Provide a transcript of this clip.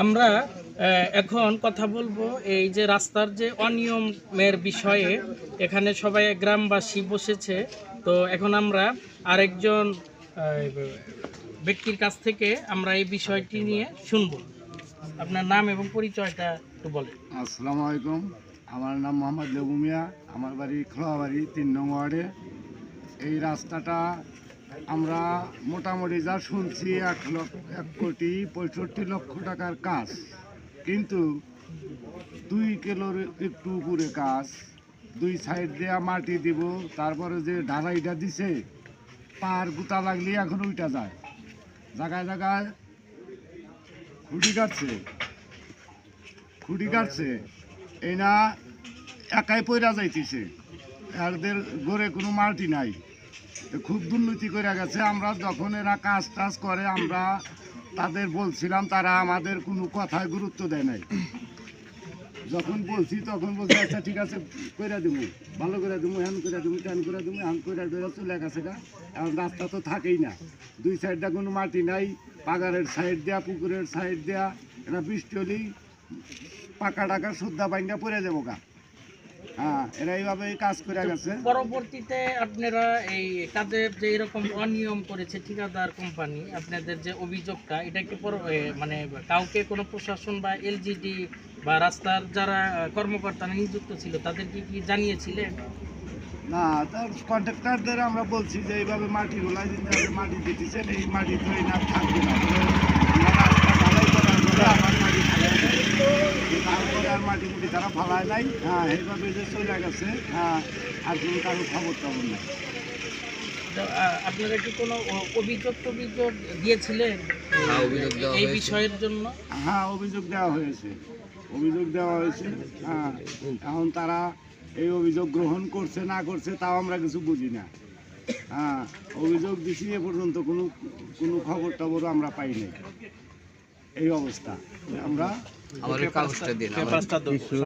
আমরা এখন কথা বলবো এই যে রাস্তার যে অনিয়মের বিষয়ে। এখানে সবাই গ্রামবাসী বসেছে। তো এখন আমরা আরেকজন ব্যক্তির কাছ থেকে আমরা এই বিষয়টি নিয়ে শুনবো। আপনার নাম এবং পরিচয়টা একটু বলেন। আসসালামু আলাইকুম, আমার নাম মোহাম্মদ লেবু মিয়া। আমার বাড়ি খোলাবাড়ি ৩ নং ওয়ার্ডে। এই রাস্তাটা আমরা মোটামুটি যা শুনছি ১,৬৫,লক্ষ টাকার কাজ, কিন্তু 2 কিলোর একটু উপরে কাজ। 2 সাইড দেওয়া মাটি দিব, তারপরে যে ঢালাইটা দিছে পার গুতা লাগলে এখন উইটা যায়, জায়গায় জায়গায় খুঁটি কাটছে এই না একাই পয়রা যাইতেছে, এদের গড়ে কোনো মাটি নাই। তো খুব দুর্নীতি করে গেছে। আমরা যখন এরা কাজ টাজ করে আমরা তাদের বলছিলাম, তারা আমাদের কোনো কথায় গুরুত্ব দেয় নাই। যখন বলছি তখন বলছে আচ্ছা ঠিক আছে কইরা দেবো, ভালো করে দেবো, হ্যান করে দেবো, ট্যান করে দেবো, হ্যান করে দেবো, চলে গেছে গা। এখন রাস্তা তো থাকেই না, 2 সাইডটা কোনো মাটি নাই, পাগারের সাইড দেয়া, পুকুরের সাইড দেয়া। এটা বৃষ্টি হলেই পাকা টাকা সুদ্ধা বাইঙ্গা পড়ে যাবো গা। হ্যাঁ, এরা এইভাবে কাজ করে গেছে। পরবর্তীতে আপনারা এই কাজের যে এরকম অনিয়ম করেছে ঠিকাদার কোম্পানি, আপনাদের যে অভিযোগটা এটা কি মানে কাউকে কোনো প্রশাসন বা এলজিডি বা রাস্তার যারা কর্মকর্তা নিযুক্ত ছিল তাদেরকে কি জানিয়েছিলেন? না, তার কন্ট্রাক্টরদের আমরা বলছি যে এইভাবে মাটিগুলো মাটি দিতেছেন, এই মাটি তো এই না থাকবে না। আমার মাটি তারপরে আর মাটি মুটি তারা ফালায় নাই। হ্যাঁ, এইভাবে যে চলে গেছে। হ্যাঁ, আর কোনো কারো খবর টবর নাই। তো, আপনারা কি কোনো অভিযোগ দিয়েছিলেন এই বিষয়ের জন্য? হ্যাঁ, অভিযোগ দেওয়া হয়েছে। হ্যাঁ, এখন তারা এই অভিযোগ গ্রহণ করছে না করছে তাও আমরা কিছু বুঝি না। হ্যাঁ, অভিযোগ দিছি, এ পর্যন্ত কোনো খবর টবর আমরা পাই নাই। এই অবস্থা আমরা